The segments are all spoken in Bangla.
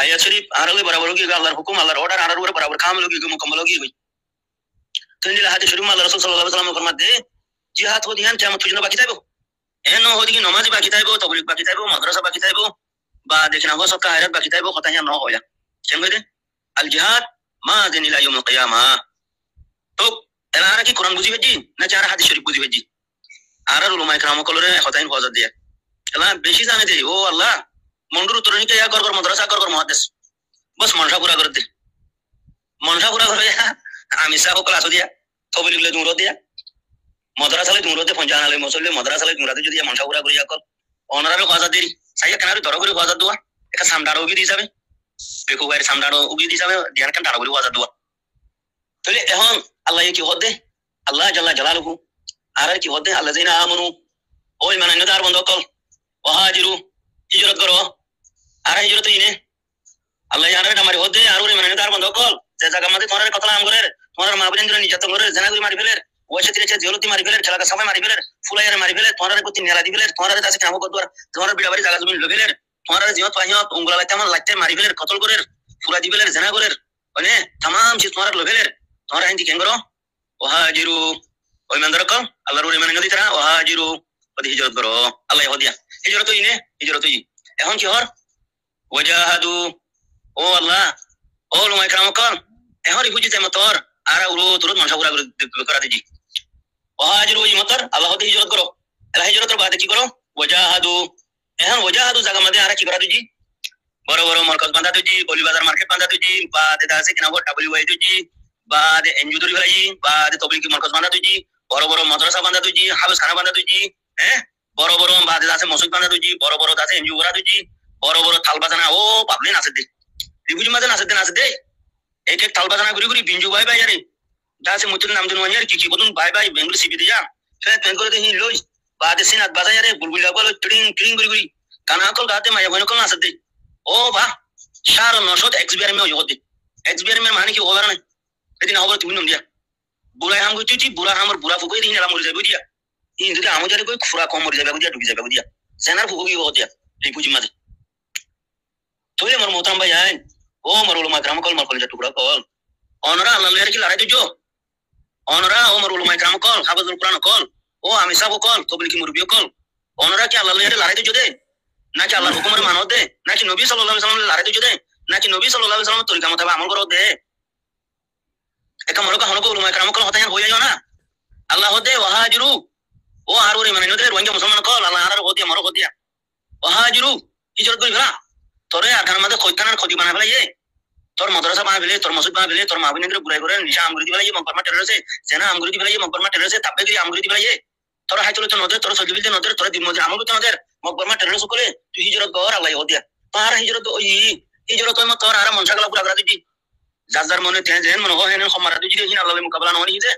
आयत शरीफ आरले बराबर होगी अल्लाहर हुकुम अल्लाहर ऑर्डर आरर वर बराबर काम होगी मुकम्मल होगी भाई तो इन हदीस शरीफ में अल्लाह रसूल सल्लल्लाहु अलैहि वसल्लम फरमाते जिहाद हो दियान क्या मतलब बाकी थाइबो एनो हो दिगी नमाज बाकी थाइबो तबलीग बाकी थाइबो मदरसा बाकी थाइबो बा देखना हो सबका हैरत बाकी थाइबो खताया न होया चंगे दे अल जिहाद मा दिन इला यौम क़ियामा तो एलारा की कुरान बुझी वेजी ना चार हदीस शरीफ बुझी वेजी आरर उलमा इकराम कोलरे खताइन फौजत दिया एला बेशी जाने दे ओ अल्लाह मंडूर तुरनी के या कर मदरसा कर मुहद्दिस बस मनसा पूरा कर दे मनसा पूरा कर या आमिसा को क्लास दिया तबलीग ले दूर दिया मदरसा ले दूर दे पंजाना ले मसले मदरसा ले दूर दे যদি मनसा पूरा कर या कर অনারাবে ফাজাত দেরি সাইয়া কেনারে ধরো করে ফাজাত দুয়া এটা সামদাড়ো উগি দিছাবে বেকু বাইরে সামদাড়ো উগি দিছাবে ধ্যান কেন ধরো করে ফাজাত দুয়া তাহলে এখন আল্লাহ কি হদে আল্লাহ জাল্লা জালালহু আর কি হদে আল্লাযিনা আমানু ওই মানান্নদার বন্ধ কল ওয়াহাজিরু হিজরত করো আর হিজরত ইনে আল্লাহ জানাবে আমারে হদে আর ওই মানান্নদার বন্ধ কল যে জায়গা মধ্যে তোমার কথা নাম করে তোমার মা বোনদের নির্যাতন করে জানা করে মারি ফেলে ওইসে তিরে জেলতি মারি ফেলে ছেলেকা সবাই মারি ফেলে ফুলাইয়ারে মারি ফেলে তোমার প্রতি নেলা দি ফেলে তোমার কাছে কাম করতে তোমার বিড়াবাড়ি জায়গা জমি লগে ফেলে তোমার জিয়ত পাহিয়ত উঙ্গলা লাইতে আমার লাইতে মারি ফেলে কতল করে ফুলা দি ফেলে জানা করে মানে तमाम চীজ তোমার লগে ফেলে তোমার হিন্দি কেন করো ওয়াহাজিরু ওই মন্দর কম আল্লাহর ওই মানে নদী তারা ওয়াহাজিরু ওদি হিজরত করো আল্লাহ হদিয়া হিজরত ইনে হিজরত ই এখন কি হর ওয়াজাহাদু ও আল্লাহ ও লুমাই কাম কর এখন রিফুজি মতর আর উরো তুরত মানসা পুরা করা দিজি ওয়াহাজিরু ইমতর আল্লাহ হতে হিজরত করো আল্লাহ হিজরতের বাদে কি করো ওয়াজাহাদু এখন ওয়াজাহাদু জায়গা মধ্যে আর কি করা দিজি বড় বড় মার্কেট বাঁধা দিজি গলি বাজার মার্কেট বাঁধা দিজি বাদে দাসে কিনা বড় ডব্লিউআই দিজি বাদে এনজিও ধরি ফেলাই বাদে তবলিগ মার্কেট বাঁধা দিজি বড় বড় মাদ্রাসা বাঁধা দিজি হাফেজ খানা বাঁধা দিজি হ্যাঁ বড় বড় বাদে দাসে মসজিদ বাঁধা দিজি বড় বড় দাসে এনজিও করা দিজি বড় বড় থাল বাজানা ও পাবলিন আছে দে রিভিউ মাঝে নাচে দে एक एक थाल बजाना गुरी गुरी बिंजू भाई भाई यारे दासे मुतन नाम दिन वानियर की बदन भाई भाई बेंगलुरु सीबी दिया फिर बेंगलुरु दे ही लोज बाद से नाच बजा यारे बुलबुल लगल ट्रिंग ट्रिंग गुरी गुरी काना कल गाते माया बन कल नाचते ओ बा शार नशोत एक्सबीआर में होते एक्सबीआर में माने की ओवर नहीं लेकिन ओवर तुम दिया बुला हम गुची बुला हम बुला फुको दिन हम मर जाबो दिया इन যদি हम जारे कोई खुरा कम मर जाबो दिया डुबी जाबो दिया सेनार फुको की हो दिया रिपुजी मादे तो ये मर मोहतरम भाई आए ओ मरुल माकराम कल मरकल जा टुकड़ा कल অনরা আল্লাহর কি লড়াই দিছো অনরা ও মরুল মাইকরাম কল হাফেজুল কুরআন কল ও আমি সাব কল তবলিগ কি মুরবি কল অনরা কি আল্লাহর লড়াই দিছো দে নাকি আল্লাহর হুকুমের মানো দে নাকি নবী সাল্লাল্লাহু আলাইহি ওয়াসাল্লামের লড়াই দিছো দে নাকি নবী সাল্লাল্লাহু আলাইহি ওয়াসাল্লামের তরিকা মতো আমল করো দে একা মরকা হনকো উলমা کرام কল হতায় হয়ে যাও না আল্লাহ হদে ওয়াহাজিরু ও আরুরে মানে নদে রোহিঙ্গা মুসলমান কল আল্লাহ আর হদিয়া মরো হদিয়া ওয়াহাজিরু হিজরত করি ফেলা তোরে আখার মধ্যে খৈতানার ক্ষতি বানা ফেলাইয়ে তোর মাদ্রাসা বানা ফেলে তোর মসজিদ বানা ফেলে তোর মা বোনদের বুড়াই করে নিশা আমগুরি দি ফেলাইয়ে মকবরমা টেররসে জেনা আমগুরি দি ফেলাইয়ে মকবরমা টেররসে তাবে গিরি আমগুরি দি ফেলাইয়ে তোর হাইতুল তো নদে তোর সজবিলতে নদে তোর দিমজে আমগুরি তো নদে মকবরমা টেররস কোলে তুই হিজরত কর আল্লাহ হদিয়া তার হিজরত ওই হিজরত মত তোর আর মনসাগলা পুরা করা দিজি যার মনে তেন যেন মনে হয় না খমারা দিজি দিন আল্লাহ মুকাবলা ননি হিজে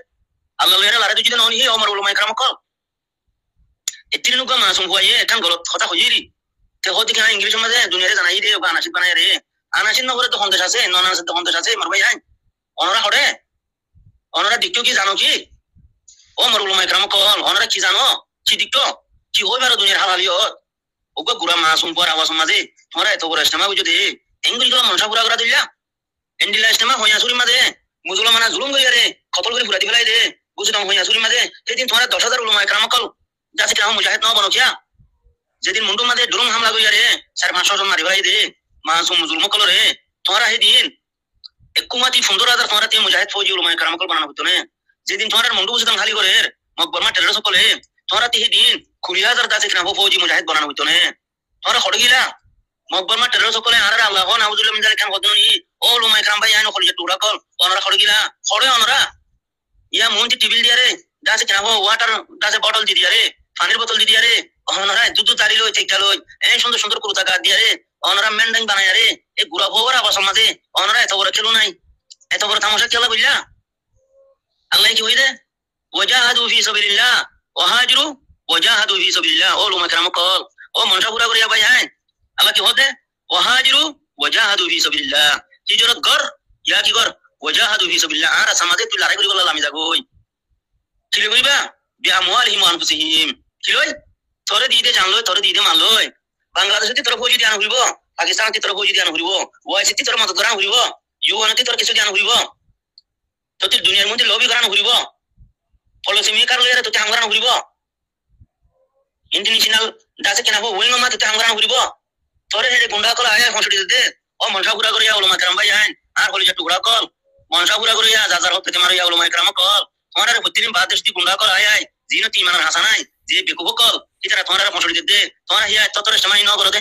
আল্লাহ এর লারে দিজি ননি হি ওমর উলমা کرام কল এতিরিনু কা মাসুম হইয়ে একান গলত কথা হইরি তে হদি কেন ইংলিশ মধ্যে দুনিয়ারে জানাই দে ও আনাসিদ বানাই রে আনাসিদ নগরে তো সন্দেশ আছে ননাসিদ তো সন্দেশ আছে মার ভাই আই অনরা হড়ে অনরা দিকতো কি জানো কি ও মর উলমা کرام কল অনরা কি জানো কি দিকতো কি হই বারো দুনিয়ার হাল হালিয়ত ওগো গুরা মাসুম পর আওয়াজ মাঝে তোমরা এত বড় ইসলামা বুঝো দে ইংলিশ গুলো মনসা পুরা করা দিলা এন্ডিলা ইসলামা হইয়া সুরি মাঝে মুসলমানা জুলুম কইয়া রে কতল করে পুরা দি ফেলাই দে বুঝতাম হইয়া সুরি মাঝে সেদিন তোমরা 10,000 উলমা کرام কল যাচ্ছে কেন মুজাহিদ না বনো কিয়া যেদিন মুন্ডু মাঝে ড্রোন হামলা কইয়া রে 4-500 জন মারি ফেলাই দে মাসুম মুসলমান কল রে তোমরা সেদিন একুমাতি 15,000 তোমরা তে মুজাহিদ ফৌজি উলমা کرام কল বানানো হতো না যেদিন তোমরা মুন্ডু বুঝতাম খালি করে মকবরমা টেররস কলে তোমরা তে সেদিন 20,000 দাসে কেন ফৌজি মুজাহিদ বানানো হতো না তোমরা খড় গিলা মকবরমা টেররস কলে আর আল্লাহ নাউজুবিল্লাহ মিন যালিকা কেন হদনি ও উলমা کرام ভাই আইনো খড় যে টুরা কল তোমরা খড় গিলা খড়ে ওনরা ইয়া মুন্টি টিবিল দিয়া রে দাসে কেন ওয়াটার দাসে বটল দি দিয়া রে পানির বোতল দি দিয়া রে ওনরা দুধ তারি লই টেকা লই এই সুন্দর সুন্দর কুরতা গা দিয়া রে ওনরা মেন্ডাং বানায় রে এই গুড়া ভোগরা আবার সমাজে ওনরা এত বড় খেলো নাই এত বড় তামাশা খেলা বুঝলা আল্লাহ কি হইরে ওয়াজাহাদু ফি সাবিলিল্লাহ ওয়াহাজিরু ওয়াজাহাদু ফি সাবিলিল্লাহ ও উলমা کرام কল ও মনসা পুরা করিয়া ভাই হ্যাঁ আল্লাহ কি হতে ওয়াহাজিরু ওয়াজাহাদু ফি সাবিলিল্লাহ হিজরত কর ইয়া কি কর ওয়াজাহাদু ফি সাবিলিল্লাহ আর সমাজে তুই লড়াই করি বলা আমি যাগই কি কইবা বিআমওয়ালিহিম ওয়া আনফুসিহিম কি লই তোরে দিদে জানলো তোরে দিদে মানলো বাংলাদেশে তোর ফৌজি দিয়ান হইব পাকিস্তান তিতর হই ধ্যান হইব ওয়াইসি তিতর মত করা হইব ইউএন তিতর কিছু ধ্যান হইব তো তুই দুনিয়ার মধ্যে লবি করা হইব পলিসি মেকার লইরে তো হাঙ্গরা হইব ইন্টারন্যাশনাল দাসে কেনা হইব ওইন মাতে হাঙ্গরা হইব তোরে হেডে গুন্ডা কল আয়া হসড়ি দে ও মনসা পুরা করিয়া ওলমা کرام ভাই আইন আর কলি যে টুকরা কল মনসা পুরা করিয়া যাজার হতে মারিয়া ওলমা کرام কল তোমার প্রতিদিন বাদেশটি গুন্ডা কল আয়া জিনো তিন মানার হাসানাই যে বেকুব কল ইতারা তোমার হসড়ি দে তোমার হিয়া ততরে সময় ন করে দে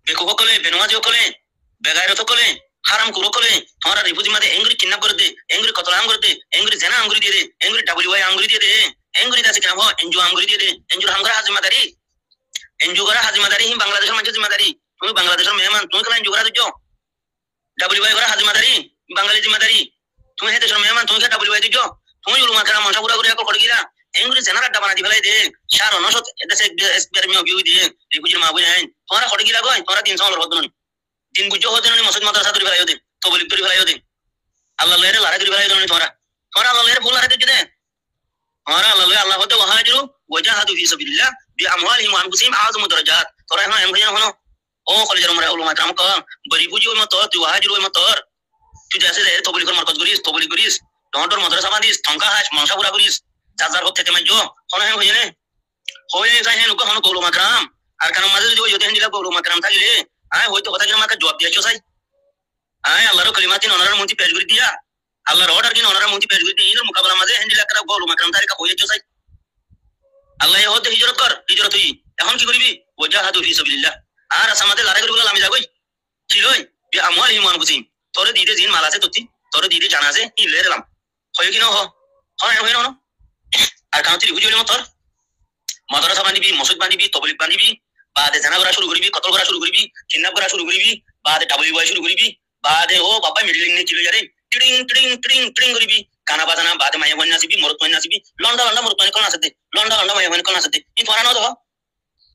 বেকুব কলে বেনওয়াজি কলে বেগাইরত কলে হারাম কুরো কলে তোমার রিফুজি মাদে এঙ্গুরি কিডন্যাপ করে দে এঙ্গুরি কতল আম করে দে এঙ্গুরি জেনা আঙ্গুরি দিয়ে দে এঙ্গুরি ডব্লিউআই আঙ্গুরি দিয়ে দে এঙ্গুরি দাসে কেনা হো এনজিও আঙ্গুরি দিয়ে দে এনজিও হামগরা হাজিমাদারি এনজিও গরা হাজিমাদারি হিম বাংলাদেশের মানুষের জিম্মাদারি তুমি বাংলাদেশের মেহমান তুমি কেন এনজিও গরা দিছো ডব্লিউআই গরা হাজিমাদারি বাঙালি জিম্মাদারি তুমি হে দেশের মেহমান তুমি কে ডব্লিউআই দিছো তুমি উলুমা کرام মনসা পুরা করে করে গিরা এঙ্গুরি জেনারা ডাবানা দি ফেলাই দে শার অনসত দেশে এসপিআর মিও বিউ দিয়ে রিফুজির মা বুঝাই তোরা করে গিরা গয় তোরা 300 হল হদন দিন বুঝো হদন মসজিদ মাদ্রাসা তরি ফেলাই দে তবলিগ তরি ফেলাই দে আল্লাহ লেরে লারা তরি ফেলাই দে তোরা তোরা আল্লাহ লেরে ফুল লারা দিতে দে তোরা আল্লাহ লে আল্লাহ হতে ওয়াহাজিরু ওয়াজাহাদু ফি সাবিলিল্লাহ বিআমওয়ালিহিম ওয়া আনফুসিহিম আযমু দারাজাত তোরা এখন এম ভাইয়া হনো ও কলেজের আমরা উলামা کرام কা বড়ি বুঝি ওই মত তুই ওয়াহাজিরু ওই মত তুই যাসে রে তবলিগ কর মারকত করিস ডন্ডর মাদ্রাসা বাদিস ঠঙ্কা হাস মনসা পুরা করিস যাজার হতে মাইজো হনো হেন হইনে হয়ে যায় হেন উকা হনো উলামা کرام আর কারণ মাঝে যদি ওই হেন দিলা উলামা کرام থাকিলে আয় হয়তো কথা কি আমাকে জবাব দিয়েছো সাই আয় আল্লাহর কালিমাতিন ওনার মন্তি পেশ করে দিয়া আল্লাহর অর্ডার কিন ওনার মন্তি পেশ করে দিয়া ইনর মুকাবলা মাঝে হেন দিলা করা উলামা کرام তারিকা হয়েছো সাই আল্লাহ হতে হিজরত কর হিজরত তুই এখন কি করবি ওয়াজাহাদু ফি সাবিলিল্লাহ আর আসামাতে লড়াই করে বলে আমি যাবই চিলই বিআমওয়ালিহিম ওয়া আনফুসিহিম তোরে দিতে জিন মাল আছে তোরে দিতে জানা আছে ই লেরাম হয় কি না হয় হয় না আর কাউন্ট রিভিউ হইলো তোর মাদ্রাসা বানিবি মসজিদ বানিবি তবলিগ বানিবি বাদে জানা করা শুরু করবি কতল করা শুরু করবি কিডন্যাপ করা শুরু করবি বাদে ডব্লিউআই শুরু করবি বাদে ও বাবা মিডলিং নে চিলো যারে টিডিং টিডিং টিডিং টিডিং করবি গানা বাজানা বাদে মাইয়া বন্না আসবি মরত বন্না আসবি লন্ডা লন্ডা মরত কোন আসতে লন্ডা লন্ডা মাইয়া বন্না কোন আসতে ই তোরা না তো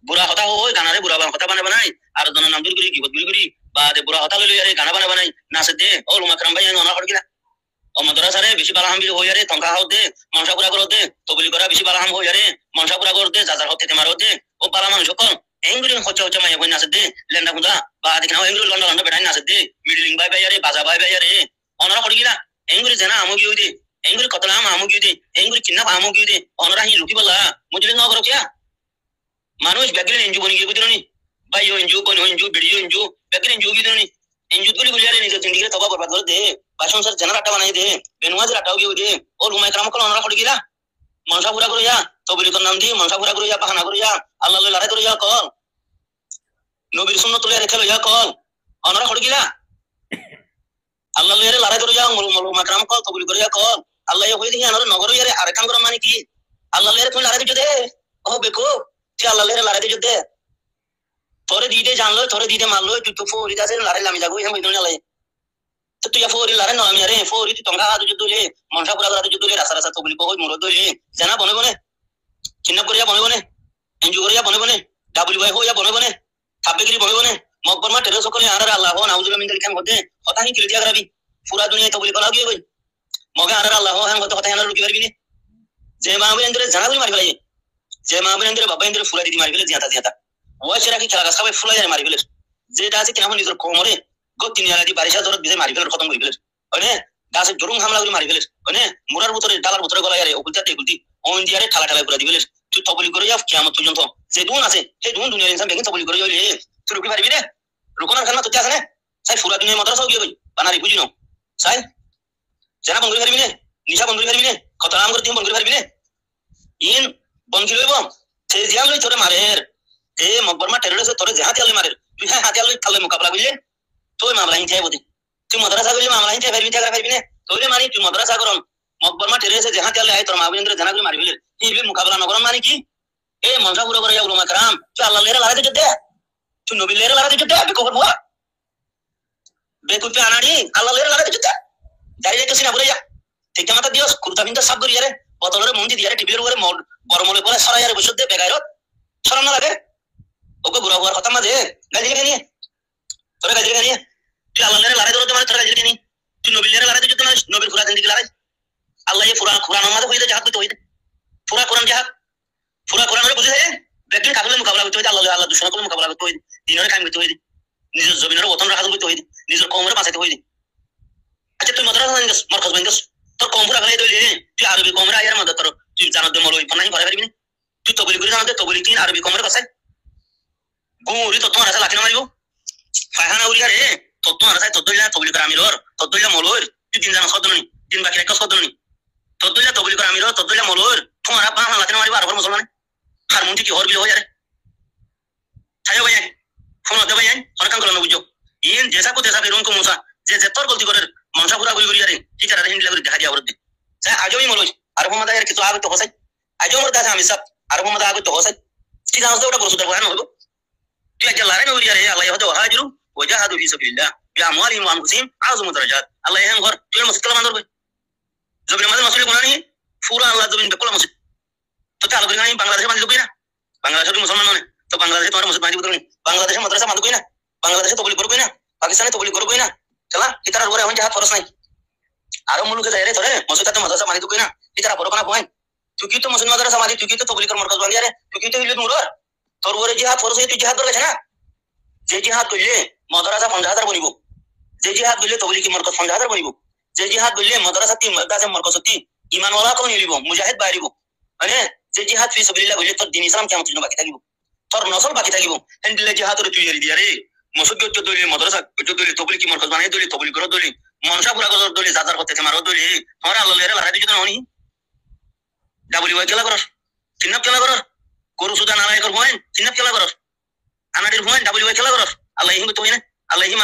বুড়া হতা ওই গানারে বুড়া হতা বানাই আর জন নাম দূর করি গিবত করি বাদে বুড়া হতা লইলো যারে গানা বানাই নাচতে ও উলামা کرام ভাই না করে কিনা ও মাদ্রাসা রে বেশি বালা হামবি হই যারে তঙ্কা হতে মনসা পুরা করতে তবলি করা বেশি বালা হাম হই যারে মনসা পুরা করতে যাজার হতে মারতে ও বালা মানুষ কোন এঙ্গুরি হচ্ছে হচ্ছে মাইয়া বন্না আসতে লেন্ডা কুদা বাদে কিনা এঙ্গুরি লন্ডা লন্ডা বেটাই নাচতে মিডলিং বাই বাই যারে বাজা বাই বাই যারে ওনারা করে কিনা এঙ্গুরি জানা আমগি হই দে এঙ্গুরি কতলা আমগি হই দে এঙ্গুরি কিনা আমগি হই দে ওনারা হি লুকি বলা মুজলিম না করো কিয়া মানুষ ব্যাগিলে এনজিও বনি গিয়ে বুঝলি ভাই ও এনজিও কোন এনজিও ভিডিও এনজিও ব্যাগিলে এনজিও কি জানি এনজিও গুলি গুলিয়ারে নিজে জিন্দেগি তবা বরবাদ করে দে বাসন সর জানা আটা বানাই দে বেনওয়াজ আটাও গিয়ে দে ও উলামা کرام কোন ওনারা করে গিলা মনসা পুরা করে যা তবলিগ নাম দি মনসা পুরা করে যা বাহানা করে যা আল্লাহ লড়াই করে যা কল নবীর সুন্নাত তুলে রেখে লইয়া কল ওনারা করে গিলা আল্লাহ লড়াই লড়াই করে যা উলামা کرام কল তবলিগ করে যা কল আল্লাহ হই দেখি আনার নগর ইয়ারে আর কাম করে মানে কি আল্লাহ লড়াই তুই লড়াই দিতে দে ও বেকো তুই আল্লাহ লড়াই লড়াই দিতে দে তোরে দিতে জানলো তোরে দিতে মারলো তুই তো ফোরি দাসে লড়াই লামি যাগো এম বিদুন লাই তো তুই ফোরি লড়াই না আমি আরে ফোরি তুই তঙ্গা হাত যুদ্ধ লে মনসা পুরা করে যুদ্ধ লে রাসা রাসা তবলিগ কই মুরদ লে জানা বনে বনে চিন্না করিয়া বনে বনে এনজিও করিয়া বনে বনে ডব্লিউআই হইয়া বনে বনে থাবেগিরি বনে বনে মকবরমা টেরে সকলে আর আল্লাহ নাউজুবিল্লাহ মিন যালিকা হতে কথা হি কিলিয়া করাবি পুরা দুনিয়া তবলিগ করা গিয়ে কই মগে আর আল্লাহ হ্যাঁ হতে কথা হানা লুকি পারবি নি যে মাহবুব ইন্দ্রে জানা বলি মারি ফেলাই যে মাহবুব ইন্দ্রে বাবা ইন্দ্রে ফুলা দিদি মারি ফেলে জিয়াতা জিয়াতা ওই সেরা কি খেলা সবাই ফুলা যায় মারি ফেলে যেটা আছে কিনা নিজের কোমরে গতি নিয়া দি বারিশা জরত বিজে মারি ফেলে খতম করে ফেলে ওনে গাছে জরুং হামলা করে মারি ফেলে ওনে মুরার ভিতরে ডালার ভিতরে গলা আরে ওকুলতে একুলতি ও ইন্ডিয়ারে ঠালা ঠালা করে দি ফেলে তুই তবলিগ করে যা কিয়ামত পর্যন্ত যে দুন আছে সেই দুন দুনিয়ার ইনসান বেগিন তবলিগ করে যাইলে তুই রুকি পারবি রে রুকনার খানা তো আছে না সাই ফুলা দুনিয়া মাদ্রাসা গিয়ে কই বানারি বুঝিনো সাই জানা বন্ধ করবি নে নিশা বন্ধ করবি নে কত নাম করে তুই বন্ধ করবি নে ইন বন্ধ লইব সে জিয়াম লই তোরে মারের এ মকবরমা টেররিস্ট তোরে জাহাজ আলে মারের তুই হাতে আলে তালে মোকাবেলা করলে তুই মামলা হিন চাই বদি তুই মাদ্রাসা করলে মামলা হিন চাই পারবি টাকা পারবি না তোরে মানি তুই মাদ্রাসা করম মকবরমা টেররিস্ট জাহাজ আলে আই তোর মাহবুবেন্দ্র জানা করে মারি ফেলে এই মোকাবেলা ন করম মানে কি এ মনসা পুরো করে উলামা کرام তুই আল্লাহ লেরে লড়াই দিতে দে তুই নবী লেরে লড়াই দিতে দে বেকফর বুয়া বেকুফি আনাড়ি আল্লাহ লেরে লড়াই দিতে দাঁড়িয়ে যাইতেছিস না বলে যা ঠিক মাথা দিও কুর্তা পিনটা সাফ করি আরে বতলরে মন্দি দিয়ারে টিভির উপরে গরমলে পরে সরাই আরে বসে দে বেগাইরত শরম না লাগে ওকে বুড়া বুড়ার কথা মাঝে গাজি লেগে নিয়ে তোরে গাজি লেগে নিয়ে তুই আল্লাহ লেরে লড়াই দিতে মানে তোরে গাজি লেগে নিয়ে তুই নবী লেরে লড়াই দিতে না নবীর কুরআন দিকে লড়াই আল্লাহ এই কুরআন আমাদের হইতে জাহাদ করতে হইতে পুরা কোরআন জাহাদ পুরা কোরআনের বুঝে যায় ব্যক্তির কাফেরদের মোকাবেলা করতে হইতে আল্লাহ দুশমন করে মোকাবেলা করতে হইতে দিনের কাম করতে হইতে নিজের জমিনের বতন রাখা করতে হইদি নিজের কমরে বাঁচাইতে হইদি আচ্ছা তুই মাদ্রাসা বানিস মার্কাজ বানিস তোর কম পুরা খালি দইলে তুই আরবি কমরে আয়ার মদত করো তুই জানো দে মলই ফনাই পারে পারবি না তুই তবলি করে জানো দে তবলি কি আরবি কমরে বাঁচাই গুরি তো তোমার আছে লাকিনা মারিব ফায়হানা উরিয়া রে তো তোমার আছে তো দইলা তবলি করে আমিরর তো দইলা মলর তুই দিন জানো সদননি দিন বাকি একটা সদননি তো দইলা তবলি করে আমিরর তো দইলা মলর তোমার আপা লাকিনা মারিব আর মুসলমান আর মন্ত্রী কি হরবিল হয়ে যারে ছায় ভাই ফোন দে ভাই সরকার করে বুঝো ইন জেসা কো দেসা বেরুন কো মুসা যে যে তোর গলতি করে মনসা পুরা গুলি করি আরে কি তারা হিন্দি করে দেখা দিয়া বলতে সে আজও মলই আর মোহাম্মদ এর কিছু আগে তো হসাই আজও মোর দাদা আমি সব আর মোহাম্মদ আগে তো হসাই কি জানো ওটা বড় সুদর বয়ান হলো তুই আজ লারে নবী আরে আল্লাহ হদে হাজিরু ওয়াজাহাদু ফি সাবিলিল্লাহ বিআমওয়ালিহিম ওয়া আনফুসিহিম আযমু দারাজাত আল্লাহ এহেন ঘর তুই মুসলিম মানদর ভাই জবির মাঝে মাসুল কোনা নি পুরা আল্লাহ জমিন বেকলা মুসলিম তো তাহলে করে আমি বাংলাদেশে মানতে কই না বাংলাদেশের মুসলমান নয় তো বাংলাদেশে তোমার মুসলমান মানতে কই না বাংলাদেশে মাদ্রাসা মানতে কই না বাংলাদেশে তবলিগ করব না পাকিস্তানে তবলিগ করব না চলা ইতারা ঘরে এখন জাহাজ ফরজ নাই আরো মুলুকে যায় রে তোরে মসজিদে মাদ্রাসা মানতে কই না ইতারা বড় বানা কই তুই কি তো মুসলমান মাদ্রাসা মানতে তুই কি তো তবলিগের মার্কাজ বানিয়া রে তুই কি তো হিলুত মুরর তোর ঘরে জিহাদ ফরজ তুই জিহাদ করে না যে জিহাদ কইলে মাদ্রাসা 50,000 বনিব যে জিহাদ কইলে তবলিগি মার্কাজ 50,000 বনিব যে জিহাদ কইলে মাদ্রাসা তি মাদ্রাসা মার্কাজ তি ঈমান ওয়ালা কোন নিলিব মুজাহিদ বাইরিব মানে যে জিহাদ ফি সাবিলিল্লাহ কইলে তোর দ্বীন ইসলাম কিয়ামত পর্যন্ত বাকি থাকিব তোর নসল বাকি থাকিব হেন্ডিলে জিহাদ রে তুই এরি দিয়া রে মসজিদ তো দলি মাদ্রাসা তো দলি তবলিগি মার্কাজ বানাই দলি তবলিগ করো দলি মনসা পুরা গজর দলি জাজার করতে মারো দলি তোরা আল্লাহ রে লারা দিতে ননি ডাবলি ওয়াই খেলা করস চিন্নাপ খেলা করস গরু সুদা নারায় কর ভয় চিন্নাপ খেলা করস আনাডির ভয় ডাবলি ওয়াই খেলা করস আল্লাহ ইহিম তো হইনা আল্লাহ ইহিম